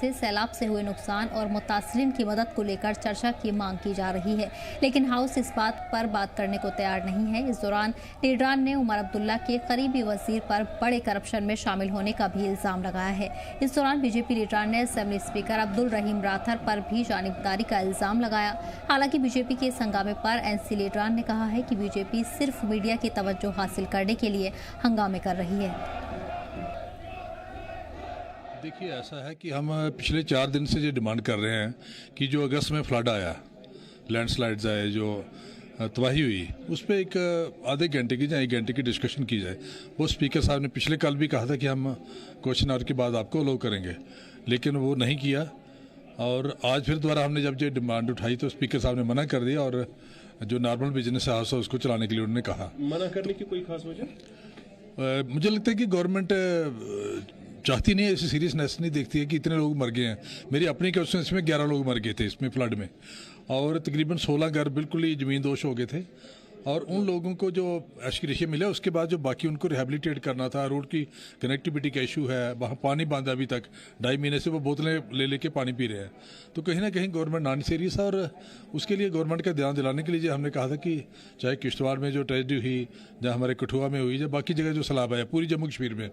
से सैलाब से हुए नुकसान और मुतासरीन की मदद को लेकर चर्चा की मांग की जा रही है, लेकिन हाउस इस बात पर बात करने को तैयार नहीं है। इस दौरान लीडरान ने उमर अब्दुल्ला के करीबी वजीर पर बड़े करप्शन में शामिल होने का भी इल्जाम लगाया है। इस दौरान बीजेपी लीडरान ने असेंबली स्पीकर अब्दुल रहीम राथर पर भी जानिबदारी का इल्जाम लगाया। हालांकि बीजेपी के इस हंगामे पर एनसी लीडरान ने कहा है कि बीजेपी सिर्फ मीडिया की तवज्जो हासिल करने के लिए हंगामे कर रही है। देखिए, ऐसा है कि हम पिछले 4 दिन से ये डिमांड कर रहे हैं कि जो अगस्त में फ्लड आया, लैंडस्लाइड्स आए, जो तबाही हुई, उस पर एक आधे घंटे की या 1 घंटे की डिस्कशन की जाए। वो स्पीकर साहब ने पिछले कल भी कहा था कि हम क्वेश्चन आवर के बाद आपको अलाउ करेंगे, लेकिन वो नहीं किया। और आज फिर दोबारा हमने जब ये डिमांड उठाई तो स्पीकर साहब ने मना कर दिया, और जो नॉर्मल बिजनेस हाउस है उसको चलाने के लिए उन्होंने कहा। मना करने की कोई खास वजह? मुझे लगता है कि गवर्नमेंट चाहती नहीं है, ऐसी सीरियसनेस नहीं देखती है कि इतने लोग मर गए हैं। मेरी अपनी कंस्टिट्यूंसी में 11 लोग मर गए थे इसमें फ्लड में, और तकरीबन 16 घर बिल्कुल ही ज़मीन दोष हो गए थे। और उन लोगों को जो एशक्रिशिया मिला, उसके बाद जो बाकी उनको रिहेबिलिटेट करना था, रोड की कनेक्टिविटी का इशू है, वहाँ पानी बांधा अभी तक 2.5 महीने से वो बोतलें ले लेके पानी पी रहे हैं। तो कहीं ना कहीं गवर्नमेंट नॉन सीरियस है, और उसके लिए गवर्नमेंट का ध्यान दिलाने के लिए हमने कहा था कि चाहे किश्तवाड़ में जो ट्रेजेडी हुई, या हमारे कठुआ में हुई, या बाकी जगह जो सैलाब आया, पूरी जम्मू कश्मीर में,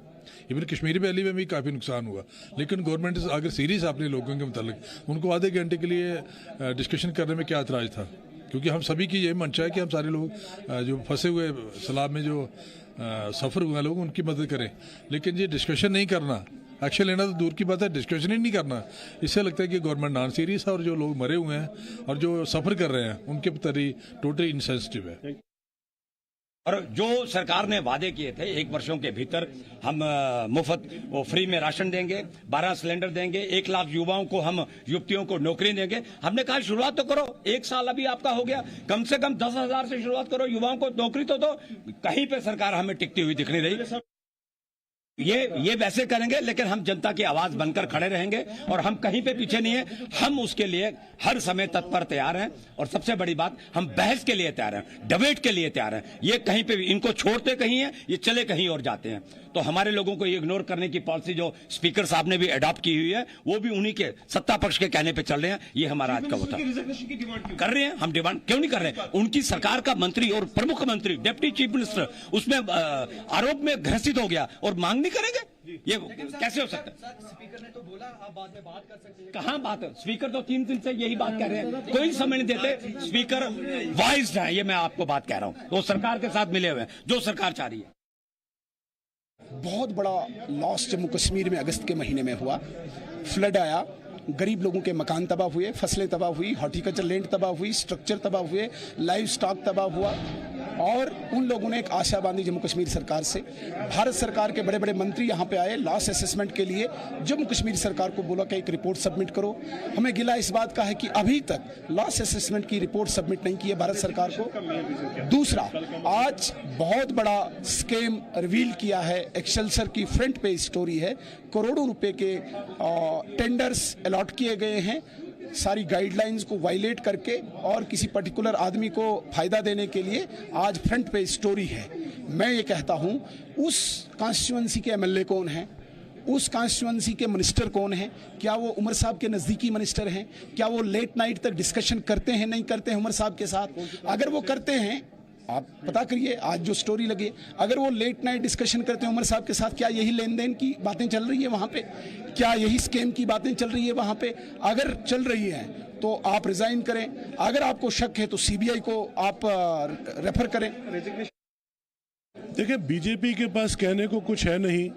इवन कश्मीरी वैली में भी काफ़ी नुकसान हुआ, लेकिन गवर्नमेंट अगर सीरियस अपने लोगों के मुतालिक, उनको आधे घंटे के लिए डिस्कशन करने में क्या एतराज़ था? क्योंकि हम सभी की ये मंशा है कि हम सारे लोग जो फंसे हुए सैलाब में जो सफ़र हुए लोग, उनकी मदद करें। लेकिन ये डिस्कशन नहीं करना, एक्शन लेना तो दूर की बात है, डिस्कशन ही नहीं करना, इससे लगता है कि गवर्नमेंट नॉन सीरियस है, और जो लोग मरे हुए हैं और जो सफ़र कर रहे हैं उनके प्रति टोटली इनसेंसिटिव है। और जो सरकार ने वादे किए थे 1 वर्षों के भीतर हम मुफ्त वो फ्री में राशन देंगे, 12 सिलेंडर देंगे, 1 लाख युवाओं को, हम युवतियों को नौकरी देंगे। हमने कहा शुरुआत तो करो, 1 साल अभी आपका हो गया, कम से कम 10,000 से शुरुआत करो, युवाओं को नौकरी तो दो। कहीं पे सरकार हमें टिकती हुई दिख नहीं रही। ये वैसे करेंगे, लेकिन हम जनता की आवाज बनकर खड़े रहेंगे, और हम कहीं पे पीछे नहीं है। हम उसके लिए हर समय तत्पर तैयार हैं, और सबसे बड़ी बात, हम बहस के लिए तैयार हैं, डिबेट के लिए तैयार हैं। ये कहीं पे भी इनको छोड़ते कहीं हैं, ये चले कहीं और जाते हैं। तो हमारे लोगों को ये इग्नोर करने की पॉलिसी जो स्पीकर साहब ने भी अडॉप्ट की हुई है, वो भी उन्हीं के सत्ता पक्ष के कहने पे चल रहे हैं। ये हमारा आज का होता कर रहे हैं। हम डिमांड क्यों नहीं कर रहे हैं? उनकी सरकार का मंत्री और प्रमुख मंत्री, डिप्टी चीफ मिनिस्टर, उसमें आरोप में घसीट हो गया, और मांग नहीं करेंगे? ये कैसे हो सकता है? स्पीकर ने तो बोला आप बाद में बात कर सकते हैं। कहां बात है? स्पीकर तो 3 दिन से यही बात कह रहे हैं, कोई समय नहीं देते। स्पीकर वाइज है, ये मैं आपको बात कह रहा हूं। वो सरकार के साथ मिले हुए हैं, जो सरकार चाह रही है। बहुत बड़ा लॉस जम्मू कश्मीर में अगस्त के महीने में हुआ। फ्लड आया, गरीब लोगों के मकान तबाह हुए, फसलें तबाह हुई, हॉर्टिकल्चर लैंड तबाह हुई, स्ट्रक्चर तबाह हुए, लाइव स्टॉक तबाह हुआ, और उन लोगों ने एक आशा बांधी जम्मू कश्मीर सरकार से। भारत सरकार के बड़े बड़े मंत्री यहाँ पे आए लॉस असेसमेंट के लिए। जम्मू कश्मीर सरकार को बोला कि एक रिपोर्ट सबमिट करो। हमें गिला इस बात का है कि अभी तक लॉस असेसमेंट की रिपोर्ट सबमिट नहीं की है भारत सरकार को। दूसरा, आज बहुत बड़ा स्कैम रिवील किया है, एक्सेलसर की फ्रंट पेज स्टोरी है। करोड़ों रुपए के टेंडर्स अलॉट किए गए हैं, सारी गाइडलाइंस को वायलेट करके, और किसी पर्टिकुलर आदमी को फायदा देने के लिए आज फ्रंट पेज स्टोरी है। मैं ये कहता हूं, उस कॉन्स्टिट्यूएंसी के एमएलए कौन है, उस कॉन्स्टिट्यूएंसी के मिनिस्टर कौन है? क्या वो उमर साहब के नज़दीकी मिनिस्टर हैं? क्या वो लेट नाइट तक डिस्कशन करते हैं, नहीं करते हैं उमर साहब के साथ? अगर वो करते हैं, आप पता करिए आज जो स्टोरी लगी, अगर वो लेट नाइट डिस्कशन करते हैं उमर साहब के साथ, क्या यही लेन देन की बातें चल रही है वहाँ पे? क्या यही स्कैम की बातें चल रही है वहाँ पे? अगर चल रही है तो आप रिजाइन करें, अगर आपको शक है तो सीबीआई को आप रेफर करें। देखिए, बीजेपी के पास कहने को कुछ है नहीं,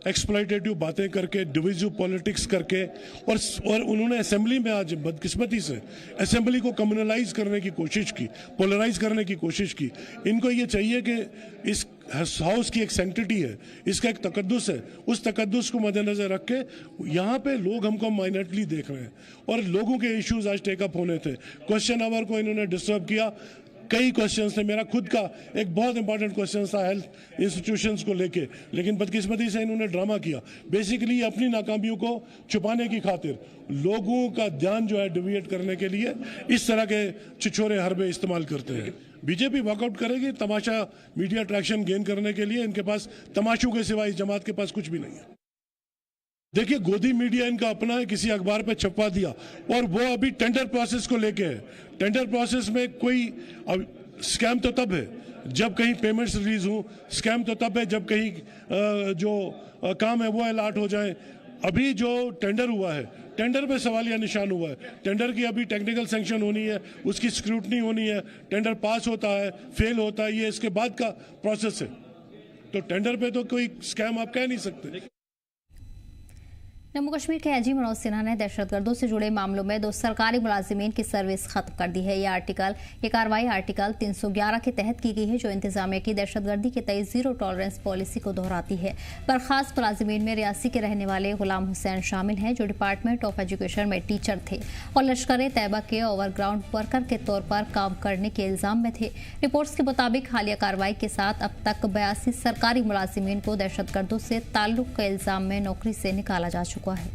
एक्सप्लॉइटेटिव बातें करके, डिविजिव पॉलिटिक्स करके, और उन्होंने असेंबली में आज बदकिस्मती से असेंबली को कम्युनलाइज करने की कोशिश की, पोलराइज करने की कोशिश की। इनको ये चाहिए कि इस हाउस की एक सेंटिटी है, इसका एक तकद्दुस है, उस तकद्दुस को मद्देनजर रख के यहाँ पे लोग हमको माइनॉरिटी देख रहे हैं, और लोगों के इश्यूज आज टेकअप होने थे। क्वेश्चन आवर को इन्होंने डिस्टर्ब किया। कई क्वेश्चंस थे, मेरा खुद का एक बहुत इंपॉर्टेंट क्वेश्चन था हेल्थ इंस्टीट्यूशंस को लेके, लेकिन बदकिस्मती से इन्होंने ड्रामा किया। बेसिकली अपनी नाकामियों को छुपाने की खातिर लोगों का ध्यान जो है डिविएट करने के लिए इस तरह के छिछोरे हरबे इस्तेमाल करते हैं। बीजेपी वॉकआउट करेगी तमाशा मीडिया अट्रैक्शन गेन करने के लिए। इनके पास तमाशों के सिवाय जमात के पास कुछ भी नहीं है। देखिए, गोदी मीडिया इनका अपना है, किसी अखबार पे छपवा दिया और वो अभी टेंडर प्रोसेस को लेके है। टेंडर प्रोसेस में कोई स्कैम तो तब है जब कहीं पेमेंट्स रिलीज हो, स्कैम तो तब है जब कहीं जो काम है वो अलॉट हो जाए। अभी जो टेंडर हुआ है, टेंडर पे सवालिया निशान हुआ है। टेंडर की अभी टेक्निकल सैंक्शन होनी है, उसकी स्क्रूटनी होनी है, टेंडर पास होता है, फेल होता है, ये इसके बाद का प्रोसेस है। तो टेंडर पे तो कोई स्कैम आप कह नहीं सकते। जम्मू कश्मीर के एजी मनोज सिन्हा ने दहशतगर्दों से जुड़े मामलों में 2 सरकारी मुलाजिमीन की सर्विस खत्म कर दी है। ये कार्रवाई आर्टिकल 311 के तहत की गई है, जो इंतजामिया की दहशतगर्दी के तय जीरो टॉलरेंस पॉलिसी को दोहराती है। बर्खास्त मुलाजिमीन में रियासी के रहने वाले गुलाम हुसैन शामिल हैं, जो डिपार्टमेंट ऑफ एजुकेशन में टीचर थे और लश्कर तैयबा के ओवरग्राउंड वर्कर के तौर पर काम करने के इल्जाम में थे। रिपोर्ट्स के मुताबिक हालिया कार्रवाई के साथ अब तक 82 सरकारी मुलाजिमीन को दहशतगर्दों से ताल्लुक के इल्जाम में नौकरी से निकाला जा चुका है।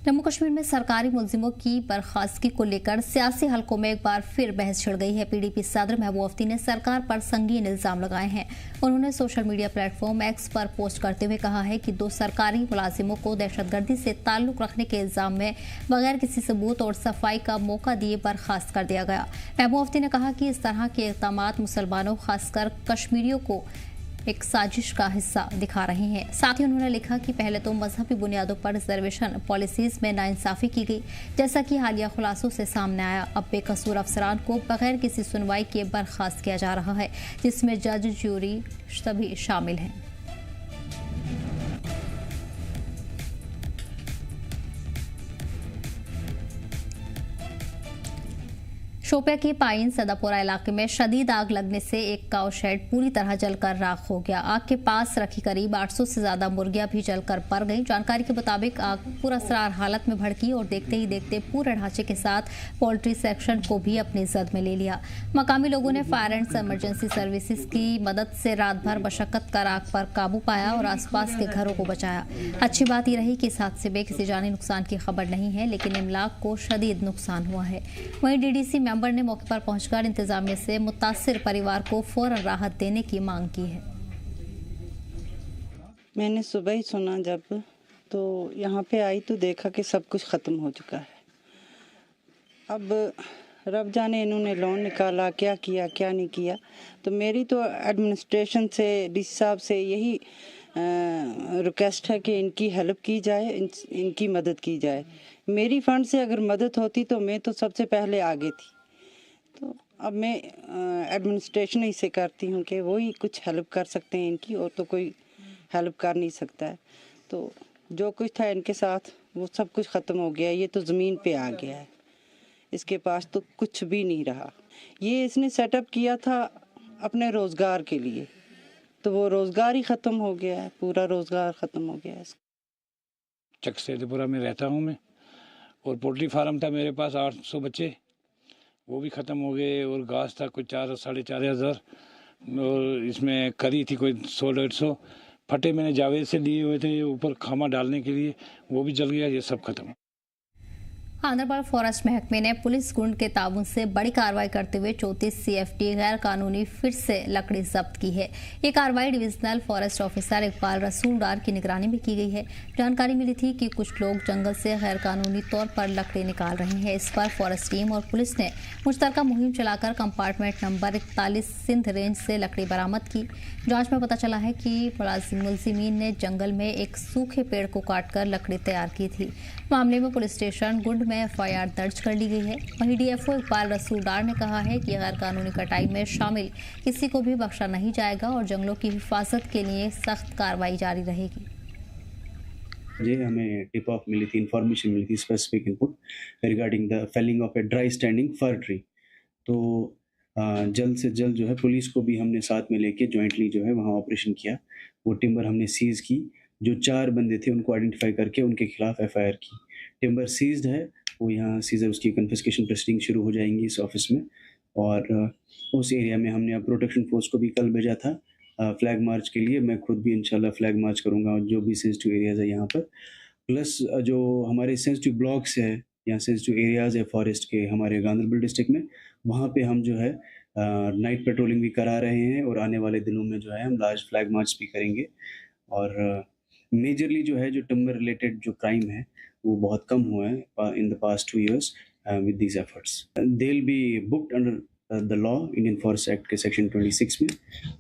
जम्मू कश्मीर में सरकारी मुलजिमों की बर्खास्तगी को लेकर सियासी हलकों में एक बार फिर बहस छिड़ गई है। पीडीपी सदर महबूब मुफ्ती ने सरकार पर संगीन इल्जाम लगाए हैं। उन्होंने सोशल मीडिया प्लेटफॉर्म एक्स पर पोस्ट करते हुए कहा है कि 2 सरकारी मुलाजिमों को दहशतगर्दी से ताल्लुक रखने के इल्जाम में बगैर किसी सबूत और सफाई का मौका दिए बर्खास्त कर दिया गया। महबूब मुफ्ती ने कहा कि इस तरह के इक़दाम मुसलमानों, खासकर कश्मीरियों को एक साजिश का हिस्सा दिखा रहे हैं। साथ ही उन्होंने लिखा कि पहले तो मजहबी बुनियादों पर रिजर्वेशन पॉलिसीज में नाइंसाफी की गई, जैसा कि हालिया खुलासों से सामने आया। अब बेकसूर अफसरान को बगैर किसी सुनवाई के बर्खास्त किया जा रहा है, जिसमें जज, ज्यूरी सभी शामिल हैं। शोपिया के पाइन सदापुरा इलाके में शदीद आग लगने से एक काऊ शेड पूरी तरह जलकर राख हो गया। आग के पास रखी करीब 800 से ज्यादा मुर्गियां भी जलकर पड़ गईं। जानकारी के मुताबिक आग पुरअसरार हालत में भड़की और देखते ही देखते पूरे ढांचे के साथ पोल्ट्री सेक्शन को भी अपनी जद में ले लिया। मकामी लोगों ने फायर एंड इमरजेंसी सर्विसेज की मदद से रात भर मशक्कत कर आग पर काबू पाया और आसपास के घरों को बचाया। अच्छी बात यह रही कि इस हादसे में किसी जानी नुकसान की खबर नहीं है, लेकिन इमलाक को शदीद नुकसान हुआ है। वहीं डीडीसी मेंबर ने मौके पर पहुंचकर इंतजामिया से मुतासिर परिवार को फौरन राहत देने की मांग की है। मैंने सुबह ही सुना, जब तो यहाँ पे आई तो देखा कि सब कुछ ख़त्म हो चुका है। अब रब जाने इन्होंने लोन निकाला, क्या किया क्या नहीं किया। तो मेरी तो एडमिनिस्ट्रेशन से, डीसी साहब से यही रिक्वेस्ट है कि इनकी हेल्प की जाए, इनकी मदद की जाए। मेरी फंड से अगर मदद होती तो मैं तो सबसे पहले आगे थी। तो अब मैं एडमिनिस्ट्रेशन ही से करती हूँ कि वो ही कुछ हेल्प कर सकते हैं इनकी, और तो कोई हेल्प कर नहीं सकता है। तो जो कुछ था इनके साथ वो सब कुछ ख़त्म हो गया। ये तो ज़मीन पे आ गया है, इसके पास तो कुछ भी नहीं रहा। ये इसने सेटअप किया था अपने रोज़गार के लिए, तो वो रोज़गार ही ख़त्म हो गया है, पूरा रोज़गार ख़त्म हो गया है। चक सैदपुरा में रहता हूँ मैं, और पोल्ट्री फार्म था मेरे पास, 800 बच्चे वो भी ख़त्म हो गए, और घास था कुछ 4-4.5 हज़ार, और इसमें करी थी कोई 100-150 फटे मैंने जावेद से लिए हुए थे ऊपर खामा डालने के लिए, वो भी जल गया। ये सब खत्म। आंध्रप्रदेश फॉरेस्ट महकमे ने पुलिस गुंड के ताबून से बड़ी कार्रवाई करते हुए 34 CFT गैर कानूनी फिर से लकड़ी जब्त की है। ये कार्रवाई डिविजनल फॉरेस्ट ऑफिसर इकबाल रसूल डार की निगरानी में की गई है। जानकारी मिली थी कि कुछ लोग जंगल से गैर कानूनी तौर पर लकड़ी निकाल रहे हैं। इस पर फॉरेस्ट टीम और पुलिस ने मुश्तरका मुहिम चलाकर कंपार्टमेंट नंबर 41 सिंध रेंज से लकड़ी बरामद की। जांच में पता चला है कि मुलजिमीन ने जंगल में एक सूखे पेड़ को काटकर लकड़ी तैयार की थी। मामले में पुलिस स्टेशन गुंड में FIR दर्ज कर ली गई है। वहीं DFO इकबाल रसूल डार ने कहा है कि गैर कानूनी कटाई में शामिल किसी को भी बख्शा नहीं जाएगा और जंगलों की हिफाजत के लिए सख्त कार्रवाई जारी रहेगी। जी, हमें टिप ऑफ मिली थी, इंफॉर्मेशन मिली थी, specific input regarding the felling of a dry standing fir tree. तो जल्द से जल्द जो है पुलिस को भी हमने साथ में लेके जॉइंटली जो है वहाँ ऑपरेशन किया। वो टिम्बर हमने सीज़ की, जो 4 बंदे थे उनको आइडेंटिफाई करके उनके खिलाफ FIR की। टिम्बर सीज्ड है, वो यहाँ सीजर उसकी कन्फिस्केशन प्रोसीडिंग शुरू हो जाएंगी इस ऑफिस में। और उस एरिया में हमने अब प्रोटेक्शन फोर्स को भी कल भेजा था फ्लैग मार्च के लिए। मैं खुद भी इंशाल्लाह फ्लैग मार्च करूँगा जो भी सेंसिटिव एरियाज़ है यहाँ पर। प्लस जो हमारे सेंसिटिव ब्लॉक्स है या सेंसिटिव एरियाज़ है फॉरेस्ट के हमारे गांधरबल डिस्ट्रिक्ट में, वहाँ पे हम जो है नाइट पेट्रोलिंग भी करा रहे हैं और आने वाले दिनों में जो है हम लार्ज फ्लैग मार्च भी करेंगे। और मेजरली जो है जो टिम्बर रिलेटेड जो क्राइम है वो बहुत कम हुआ है in the past 2 years with these efforts. They will be booked under the law Indian forest act के सेक्शन 26 में,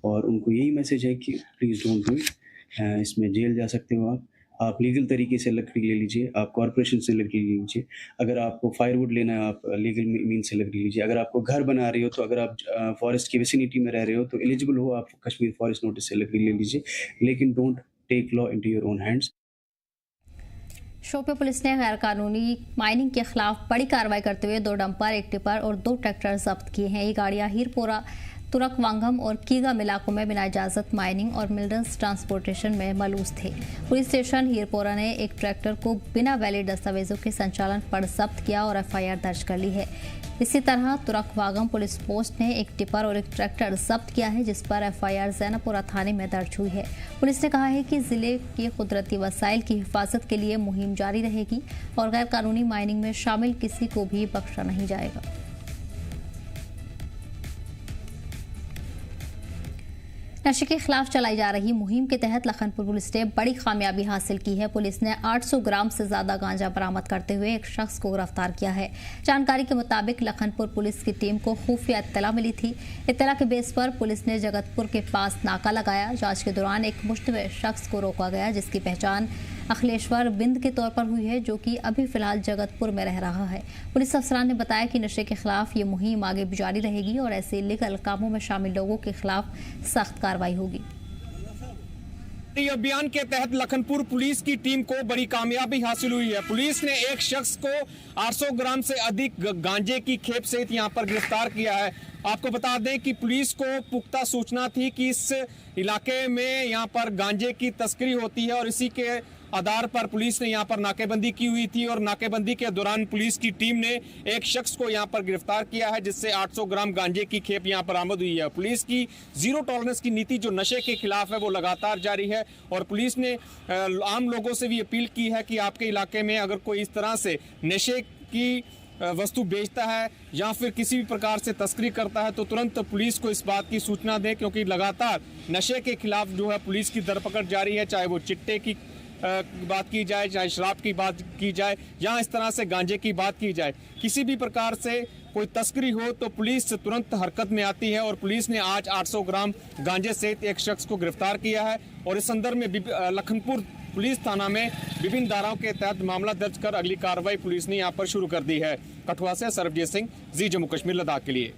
और उनको यही मैसेज है कि प्लीज़ डोंट डू इट। इसमें जेल जा सकते हो आप लीगल तरीके से लकड़ी ले लीजिए, आप कॉरपोरेशन से लकड़ी ले लीजिए, अगर आपको फायरवुड लेना है आप लीगल मीन से लकड़ी लीजिए, अगर आपको घर बना रहे हो तो अगर आप फॉरेस्ट की विसिनिटी में रह रहे हो तो एलिजिबल हो आप कश्मीर फॉरेस्ट नोटिस से लकड़ी ले लीजिए, लेकिन don't take law into your own hands. Shopian police ने गैर कानूनी माइनिंग के खिलाफ बड़ी कार्रवाई करते हुए 2 डंपर, 1 टिपर और 2 ट्रैक्टर जब्त किए हैं। ये गाड़ियां हीरपोरा, तुरकवांगम और कीगम इलाकों में बिना इजाजत माइनिंग और मिनरल्स ट्रांसपोर्टेशन में मलूस थे। पुलिस स्टेशन हीरपोरा ने एक ट्रैक्टर को बिना वैलिड दस्तावेजों के संचालन पर जब्त किया और FIR दर्ज कर ली है। इसी तरह तुरकवांगम पुलिस पोस्ट ने एक टिपर और एक ट्रैक्टर जब्त किया है, जिस पर FIR जैनपुरा थाने में दर्ज हुई है। पुलिस ने कहा है कि जिले के कुदरती वसाइल की हिफाजत के लिए मुहिम जारी रहेगी और गैर कानूनी माइनिंग में शामिल किसी को भी बख्शा नहीं जाएगा। नशे के खिलाफ चलाई जा रही मुहिम के तहत लखनपुर पुलिस ने बड़ी कामयाबी हासिल की है। पुलिस ने 800 ग्राम से ज्यादा गांजा बरामद करते हुए एक शख्स को गिरफ्तार किया है। जानकारी के मुताबिक लखनपुर पुलिस की टीम को खुफिया इत्तला मिली थी। इत्तला के बेस पर पुलिस ने जगतपुर के पास नाका लगाया। जांच के दौरान एक मुश्तबह शख्स को रोका गया, जिसकी पहचान अखिलेश्वर बिंद के तौर पर हुई है, जो कि अभी फिलहाल जगतपुर में रह रहा है। पुलिस अफसरान ने बताया कि नशे के खिलाफ ये मुहिम आगे भी जारी रहेगी और ऐसे इलीगल कामों में शामिल लोगों के खिलाफ सख्त कार्रवाई होगी। अभियान के तहत लखनपुर पुलिस की टीम को बड़ी कामयाबी हासिल हुई है। पुलिस ने एक शख्स को 800 ग्राम से अधिक गांजे की खेप सहित यहां पर गिरफ्तार किया है। आपको बता दें कि पुलिस को पुख्ता सूचना थी कि इस इलाके में यहां पर गांजे की तस्करी होती है और इसी के आधार पर पुलिस ने यहां पर नाकेबंदी की हुई थी और नाकेबंदी के दौरान पुलिस की टीम ने एक शख्स को यहां पर गिरफ्तार किया है, जिससे 800 ग्राम गांजे की खेप यहां पर बरामद हुई है। पुलिस की जीरो टॉलरेंस की नीति जो नशे के खिलाफ है वो लगातार जारी है और पुलिस ने आम लोगों से भी अपील की है कि आपके इलाके में अगर कोई इस तरह से नशे की वस्तु बेचता है या फिर किसी भी प्रकार से तस्करी करता है तो तुरंत पुलिस को इस बात की सूचना दें, क्योंकि लगातार नशे के खिलाफ जो है पुलिस की धरपकड़ जारी है, चाहे वो चिट्टे की बात की जाए, चाहे शराब की बात की जाए या इस तरह से गांजे की बात की जाए। किसी भी प्रकार से कोई तस्करी हो तो पुलिस तुरंत हरकत में आती है और पुलिस ने आज 800 ग्राम गांजे सहित एक शख्स को गिरफ्तार किया है और इस संदर्भ में लखनपुर पुलिस थाना में विभिन्न धाराओं के तहत मामला दर्ज कर अगली कार्रवाई पुलिस ने यहां पर शुरू कर दी है। कठुआ से सरबजीत सिंह, जी जम्मू कश्मीर लद्दाख के लिए।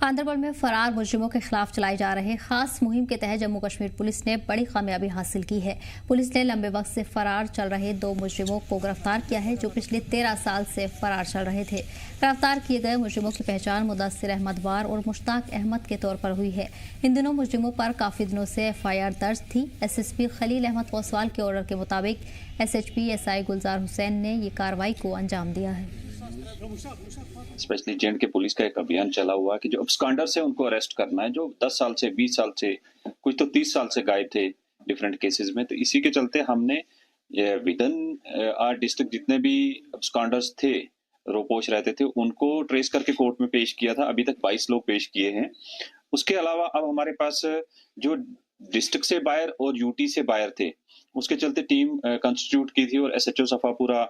गांदरबल में फरार मुजरिमों के खिलाफ चलाए जा रहे खास मुहिम के तहत जम्मू कश्मीर पुलिस ने बड़ी कामयाबी हासिल की है। पुलिस ने लंबे वक्त से फरार चल रहे 2 मुजरिमों को गिरफ्तार किया है, जो पिछले 13 साल से फरार चल रहे थे। गिरफ्तार किए गए मुजरिमों की पहचान मुदस्सिर अहमद वार और मुश्ताक अहमद के तौर पर हुई है। इन दिनों मुजरिमों पर काफी दिनों से FIR दर्ज थी। SSP खलील अहमद कोसवाल के ऑर्डर के मुताबिक SHP SI गुलजार हुसैन ने ये कार्रवाई को अंजाम दिया है। स्पेशली J&K पुलिस का एक अभियान चला हुआ है कि जो अब्सकॉन्डर्स है उनको अरेस्ट करना है, जो 10 साल से 20 साल से कुछ तो 30 साल से गायब थे डिफरेंट केसेस में। तो इसी के चलते हमने विद इन आवर डिस्ट्रिक्ट जितने भी अब्सकॉन्डर्स थे, रोपोश रहते थे, उनको ट्रेस करके कोर्ट में पेश किया था। अभी तक 22 लोग पेश किए हैं। उसके अलावा अब हमारे पास जो डिस्ट्रिक्ट से बाहर और यूटी से बाहर थे, उसके चलते टीम कंस्टिट्यूट की थी और SHO सफापुरा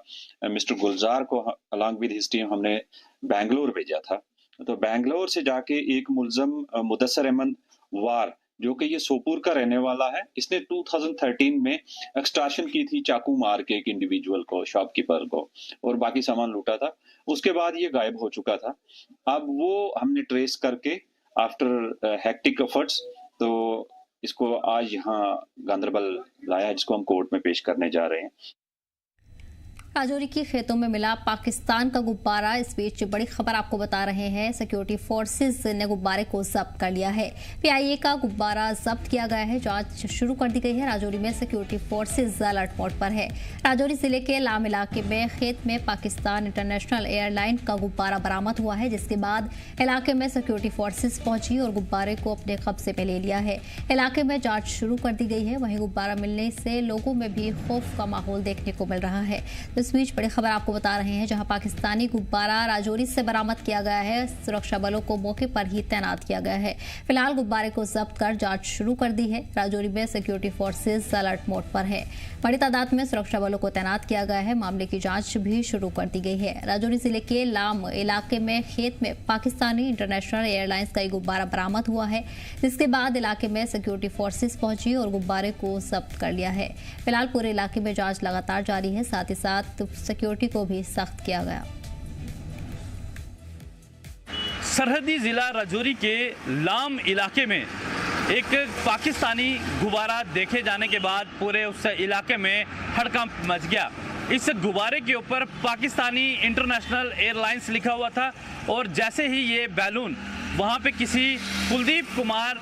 मिस्टर गुलजार को अलॉन्ग विद हिज टीम हमने बेंगलोर भेजा था। तो बेंगलोर से जाके एक मुलजम मुदस्सिर अहमद वार, जो कि ये सोपुर का रहने वाला है, इसने 2013 में एक्सटॉर्शन की थी, चाकू मार के एक इंडिविजुअल को, शॉपकीपर को, और बाकी सामान लूटा था। उसके बाद ये गायब हो चुका था। अब वो हमने ट्रेस करके आफ्टर हेक्टिक एफर्ट्स तो इसको आज यहाँ गांदरबल लाया, जिसको हम कोर्ट में पेश करने जा रहे हैं। राजौरी के खेतों में मिला पाकिस्तान का गुब्बारा। इस बीच बड़ी खबर आपको बता रहे हैं, सिक्योरिटी फोर्सेस ने गुब्बारे को जब्त कर लिया है। PIA का गुब्बारा जब्त किया गया है। जांच शुरू कर दी गई है। राजौरी में सिक्योरिटी फोर्सेस अलर्ट मोड पर है। राजौरी जिले के लाम इलाके में खेत में पाकिस्तान इंटरनेशनल एयरलाइन का गुब्बारा बरामद हुआ है, जिसके बाद इलाके में सिक्योरिटी फोर्सेस पहुंची और गुब्बारे को अपने कब्जे में ले लिया है। इलाके में जाँच शुरू कर दी गई है। वहीं गुब्बारा मिलने से लोगों में भी खौफ का माहौल देखने को मिल रहा है। इस बीच बड़ी खबर आपको बता रहे हैं, जहां पाकिस्तानी गुब्बारा राजौरी से बरामद किया गया है। सुरक्षा बलों को मौके पर ही तैनात किया गया है। फिलहाल गुब्बारे को जब्त कर जांच शुरू कर दी है। राजौरी में सिक्योरिटी फोर्सेज अलर्ट मोड पर है। बड़ी तादाद में सुरक्षा बलों को तैनात किया गया है। मामले की जांच भी शुरू कर दी गई है। राजौरी जिले के लाम इलाके में खेत में पाकिस्तानी इंटरनेशनल एयरलाइंस का एक गुब्बारा बरामद हुआ है, जिसके बाद इलाके में सिक्योरिटी फोर्सेज पहुंची और गुब्बारे को जब्त कर लिया है। फिलहाल पूरे इलाके में जांच लगातार जारी है। साथ ही साथ सिक्योरिटी को भी सख्त किया गया। सरहदी जिला राजौरी के लाम इलाके में एक पाकिस्तानी गुब्बारा देखे जाने के बाद पूरे उस इलाके में हड़कंप मच गया। इस गुब्बारे के ऊपर पाकिस्तानी इंटरनेशनल एयरलाइंस लिखा हुआ था और जैसे ही ये बैलून वहाँ पे किसी कुलदीप कुमार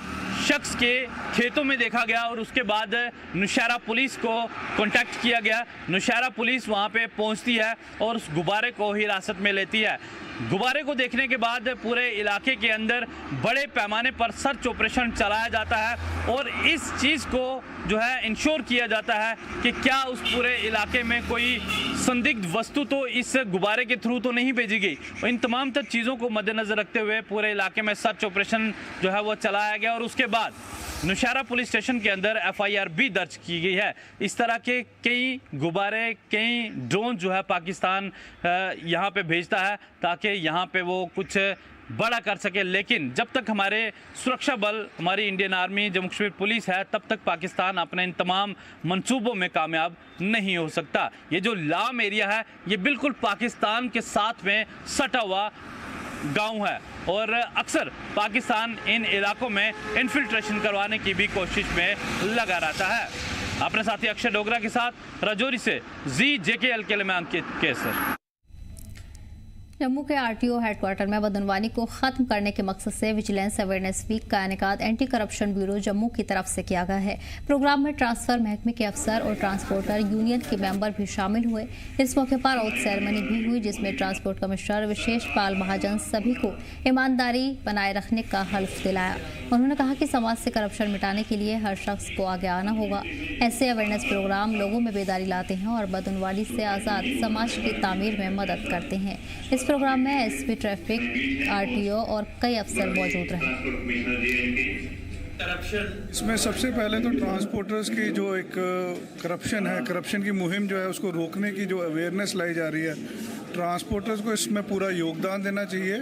शख्स के खेतों में देखा गया और उसके बाद नौशहरा पुलिस को कांटेक्ट किया गया। नौशहरा पुलिस वहां पे पहुंचती है और उस गुब्बारे को हिरासत में लेती है। गुब्बारे को देखने के बाद पूरे इलाके के अंदर बड़े पैमाने पर सर्च ऑपरेशन चलाया जाता है और इस चीज़ को जो है इंश्योर किया जाता है कि क्या उस पूरे इलाके में कोई संदिग्ध वस्तु तो इस गुब्बारे के थ्रू तो नहीं भेजी गई। इन तमाम तर चीज़ों को मद्देनजर रखते हुए पूरे इलाके में सर्च ऑपरेशन जो है वो चलाया गया और उसके बाद नौशहरा पुलिस स्टेशन के अंदर FIR भी दर्ज की गई है। इस तरह के कई गुब्बारे, कई ड्रोन जो है पाकिस्तान यहाँ पे भेजता है ताकि यहाँ पे वो कुछ बड़ा कर सके, लेकिन जब तक हमारे सुरक्षा बल, हमारी Indian army, Jammu Kashmir police है, तब तक पाकिस्तान अपने इन तमाम मंसूबों में कामयाब नहीं हो सकता। ये जो लाम एरिया है ये बिल्कुल पाकिस्तान के साथ में सटा हुआ गांव है और अक्सर पाकिस्तान इन इलाकों में इन्फिल्ट्रेशन करवाने की भी कोशिश में लगा रहता है। अपने साथी अक्षय डोगरा के साथ राजौरी से ZJKL के लिए मैं अंकित केसर। जम्मू के RTO हेडक्वार्टर में बदनवानी को खत्म करने के मकसद से विजिलेंस अवेयरनेस वीक का इनेकाद एंटी करप्शन ब्यूरो जम्मू की तरफ से किया गया है। प्रोग्राम में ट्रांसफर महकमे के अफसर और ट्रांसपोर्टर यूनियन के मेंबर भी शामिल हुए। इस मौके पर ओथ सेरेमनी भी हुई, जिसमें ट्रांसपोर्ट कमिश्नर विशेष पाल महाजन सभी को ईमानदारी बनाए रखने का हल्फ दिलाया। उन्होंने कहा कि समाज से करप्शन मिटाने के लिए हर शख्स को आगे आना होगा। ऐसे अवेयरनेस प्रोग्राम लोगों में बेदारी लाते हैं और बदनवाली से आज़ाद समाज की तामीर में मदद करते हैं। इस प्रोग्राम में SP ट्रैफिक, RTO और कई अफसर मौजूद रहे। इसमें सबसे पहले तो ट्रांसपोर्टर्स की जो एक करप्शन है, करप्शन की मुहिम जो है उसको रोकने की जो अवेयरनेस लाई जा रही है, ट्रांसपोर्टर्स को इसमें पूरा योगदान देना चाहिए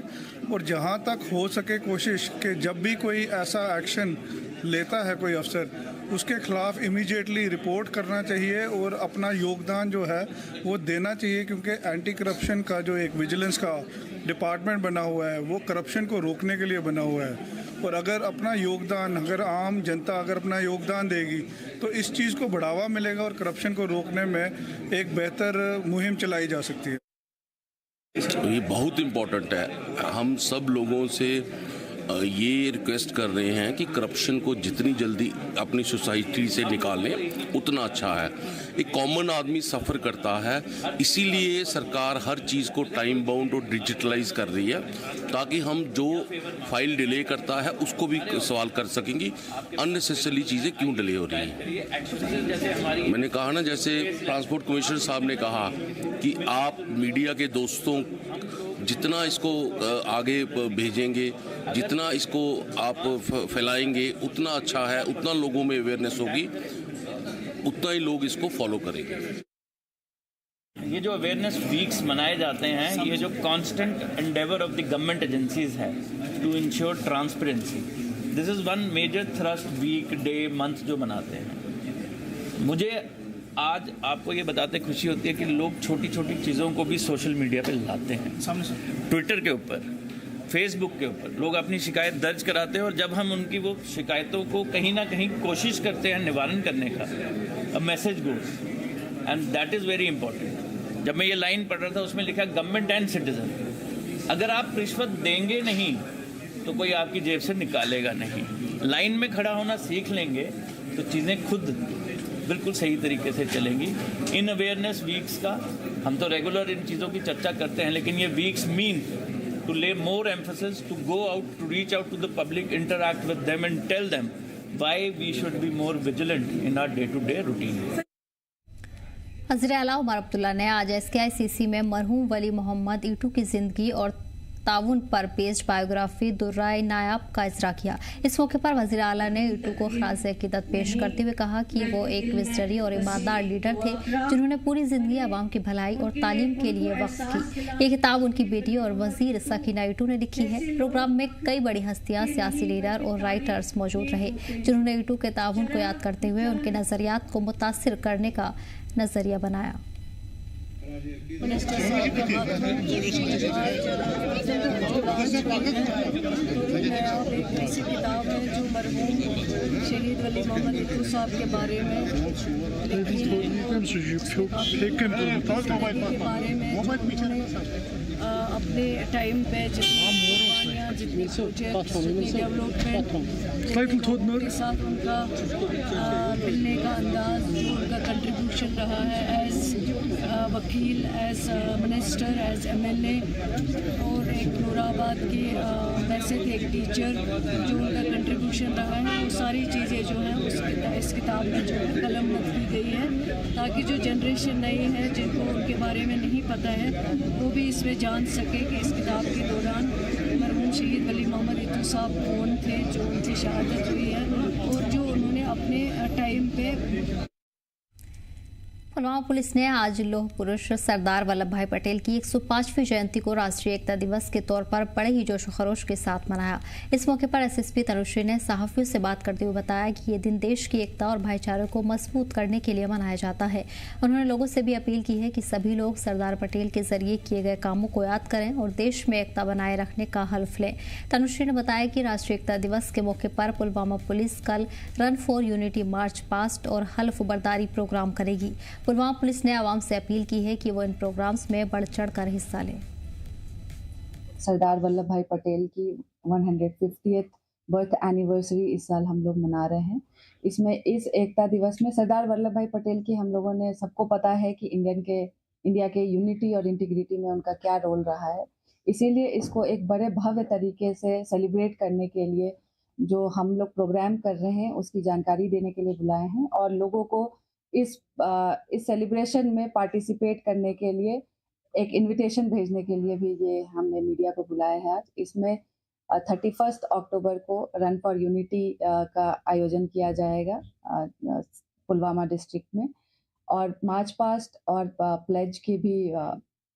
और जहां तक हो सके कोशिश कि जब भी कोई ऐसा एक्शन लेता है कोई अफसर, उसके खिलाफ इमीडिएटली रिपोर्ट करना चाहिए और अपना योगदान जो है वो देना चाहिए, क्योंकि एंटी करप्शन का जो एक विजिलेंस का डिपार्टमेंट बना हुआ है वो करप्शन को रोकने के लिए बना हुआ है। और अगर अपना योगदान, अगर आम जनता अगर अपना योगदान देगी तो इस चीज़ को बढ़ावा मिलेगा और करप्शन को रोकने में एक बेहतर मुहिम चलाई जा सकती है। ये बहुत इम्पोर्टेंट है। हम सब लोगों से ये रिक्वेस्ट कर रहे हैं कि करप्शन को जितनी जल्दी अपनी सोसाइटी से निकालें उतना अच्छा है। एक कॉमन आदमी सफ़र करता है, इसीलिए सरकार हर चीज़ को टाइम बाउंड और डिजिटलाइज कर रही है ताकि हम जो फाइल डिले करता है उसको भी सवाल कर सकेंगे अननेसेसरी चीज़ें क्यों डिले हो रही हैं। मैंने कहा ना, जैसे ट्रांसपोर्ट कमिश्नर साहब ने कहा कि आप मीडिया के दोस्तों जितना इसको आगे भेजेंगे, जितना इसको आप फैलाएंगे उतना अच्छा है, उतना लोगों में अवेयरनेस होगी, उतना ही लोग इसको फॉलो करेंगे। ये जो अवेयरनेस वीक्स मनाए जाते हैं, ये जो constant endeavour of the government agencies है to ensure transparency, this is one major thrust week, day, month जो मनाते हैं। मुझे आज आपको ये बताते खुशी होती है कि लोग छोटी छोटी चीज़ों को भी सोशल मीडिया पे लाते हैं सामने से। ट्विटर के ऊपर, फेसबुक के ऊपर लोग अपनी शिकायत दर्ज कराते हैं और जब हम उनकी वो शिकायतों को कहीं ना कहीं कोशिश करते हैं निवारण करने का, a message goes and that is very important. जब मैं ये लाइन पढ़ रहा था उसमें लिखा गवर्नमेंट एंड सिटीजन। अगर आप रिश्वत देंगे नहीं तो कोई आपकी जेब से निकालेगा नहीं। लाइन में खड़ा होना सीख लेंगे तो चीज़ें खुद बिल्कुल सही तरीके से चलेंगी। इन अवेयरनेस वीक्स का हम तो रेगुलर इन चीज़ों की चर्चा करते हैं, लेकिन ये weeks mean to lay more emphasis, to go out, to reach out to the public, interact with them and tell them why we should be more vigilant in our day to day routine. वज़ीर आला उमर अब्दुल्ला ने आज SKICC में मरहूम वली मोहम्मद ईटू की जिंदगी और ताउन पर पेश बायोग्राफी दुर्राए नायाब का इजरा किया। इस मौके पर वज़ीर आला ने ईटू को खराज अकीदत पेश करते हुए कहा कि वो एक विजडरी और ईमानदार लीडर थे जिन्होंने पूरी जिंदगी आवाम की भलाई और तालीम के लिए वक्फ की। ये किताब उनकी बेटी और वज़ीर सकीना ईटू ने लिखी है। प्रोग्राम में कई बड़ी हस्तियां, सियासी लीडर और राइटर्स मौजूद रहे जिन्होंने ईटू के ताउन को याद करते हुए उनके नजरियात को मुतासिर करने का नजरिया बनाया। ऐसी किताब है जो मरहूम शहीद वली मोहम्मद ईटू साहब के बारे में अपने टाइम पे जितनी डेवलपमेंट के साथ उनका मिलने का अंदाज, जो उनका कंट्रीब्यूशन रहा है एज वकील, एज मिनिस्टर, एज MLA और एक नूराबाद की वैसे थे एक टीचर, जो उनका कंट्रीब्यूशन रहा है वो सारी चीज़ें जो हैं इस किताब में जो है कलमबंद की गई है ताकि जो जनरेशन नई है जिनको उनके बारे में नहीं पता है वो भी इसमें जान सके कि इस किताब के दौरान मरहूम शहीद वली मोहम्मद ईटू साहब कौन थे, जो उनकी शहादत हुई है और जो उन्होंने अपने टाइम पे। पुलवामा पुलिस ने आज लौह पुरुष सरदार वल्लभ भाई पटेल की 105वीं जयंती को राष्ट्रीय एकता दिवस के तौर पर बड़े ही जोश खरोश के साथ मनाया। इस मौके पर SSP तनुश्री ने सहाफ़ियों से बात करते हुए बताया कि ये दिन देश की एकता और भाईचारे को मजबूत करने के लिए मनाया जाता है। उन्होंने लोगों से भी अपील की है कि सभी लोग सरदार पटेल के जरिए किए गए कामों को याद करें और देश में एकता बनाए रखने का हल्फ लें। तनुश्री ने बताया कि राष्ट्रीय एकता दिवस के मौके पर पुलवामा पुलिस कल run for unity march past और हल्फ बर्दारी प्रोग्राम करेगी। पुलवामा पुलिस ने आवाम से अपील की है कि वो इन प्रोग्राम्स में बढ़ चढ़कर हिस्सा लें। सरदार वल्लभ भाई पटेल की 150th बर्थ एनिवर्सरी इस साल हम लोग मना रहे हैं। इसमें इस एकता दिवस में सरदार वल्लभ भाई पटेल की हम लोगों ने सबको पता है कि इंडिया के यूनिटी और इंटीग्रिटी में उनका क्या रोल रहा है। इसीलिए इसको एक बड़े भव्य तरीके से सेलिब्रेट करने के लिए जो हम लोग प्रोग्राम कर रहे हैं उसकी जानकारी देने के लिए बुलाए हैं और लोगों को इस सेलिब्रेशन में पार्टिसिपेट करने के लिए एक इनविटेशन भेजने के लिए भी ये हमने मीडिया को बुलाया है। आज इसमें 31 अक्टूबर को रन फॉर यूनिटी का आयोजन किया जाएगा पुलवामा डिस्ट्रिक्ट में और मार्च पास्ट और प्लेज की भी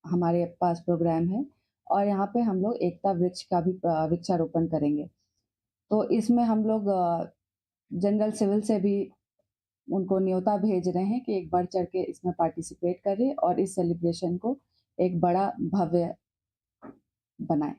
हमारे पास प्रोग्राम है और यहाँ पे हम लोग एकता वृक्ष का भी वृक्षारोपण करेंगे। तो इसमें हम लोग जनरल सिविल से भी उनको न्योता भेज रहे हैं कि एक बढ़ चढ़ के इसमें पार्टिसिपेट करें और इस सेलिब्रेशन को एक बड़ा भव्य बनाएं।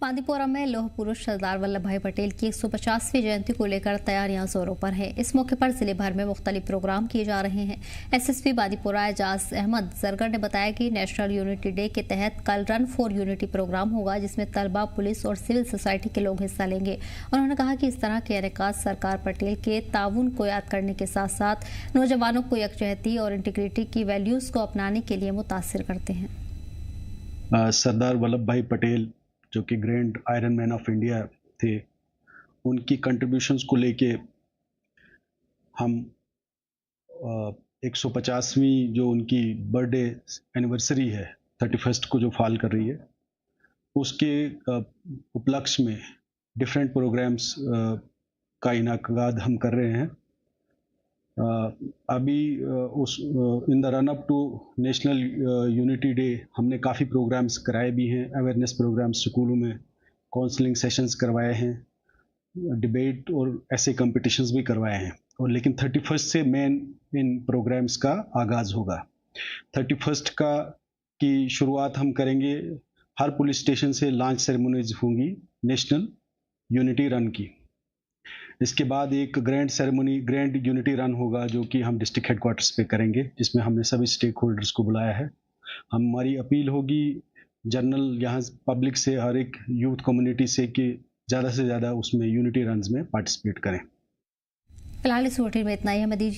बांदीपोरा में लौह पुरुष सरदार वल्लभ भाई पटेल की 150वीं जयंती को लेकर तैयारियां जोरों पर है। इस मौके पर जिले भर में मुख्तलिफ प्रोग्राम किए जा रहे हैं। SSP बांदीपोरा एजाज अहमद जरगर ने बताया कि नेशनल यूनिटी डे के तहत कल रन फॉर यूनिटी प्रोग्राम होगा जिसमें तलबा, पुलिस और सिविल सोसाइटी के लोग हिस्सा लेंगे। उन्होंने कहा कि इस तरह के इनेकाद सरकार पटेल के ताउन को याद करने के साथ साथ नौजवानों को यकजहती और इंटीग्रिटी की वैल्यूज को अपनाने के लिए मुतासिर करते हैं। सरदार वल्लभ भाई पटेल जो कि grand iron man of India थे, उनकी कंट्रीब्यूशंस को लेके हम 150वीं जो उनकी बर्थडे एनिवर्सरी है 31 को जो फॉल कर रही है उसके उपलक्ष्य में डिफरेंट प्रोग्राम्स का इनाकाद हम कर रहे हैं। अभी in the run up to national unity day हमने काफ़ी प्रोग्राम्स कराए भी हैं, अवेयरनेस प्रोग्राम्स स्कूलों में, काउंसलिंग सेशंस करवाए हैं, डिबेट और ऐसे कंपटीशंस भी करवाए हैं और लेकिन 31 से मेन इन प्रोग्राम्स का आगाज़ होगा। 31 की शुरुआत हम करेंगे, हर पुलिस स्टेशन से लॉन्च सेरेमनीज होंगी नेशनल यूनिटी रन की। इसके बाद एक ग्रैंड यूनिटी रन होगा जो कि हम डिस्ट्रिक्ट हेडक्वार्टर्स पे करेंगे जिसमें हमने सभी स्टेक होल्डर्स को बुलाया है। हमारी अपील होगी जनरल यहाँ पब्लिक से, हर एक यूथ कम्युनिटी से कि ज़्यादा से ज़्यादा उसमें यूनिटी रन्स में पार्टिसिपेट करें। फिलहाल इस बुलेटिन में इतना ही। हमें दीजिए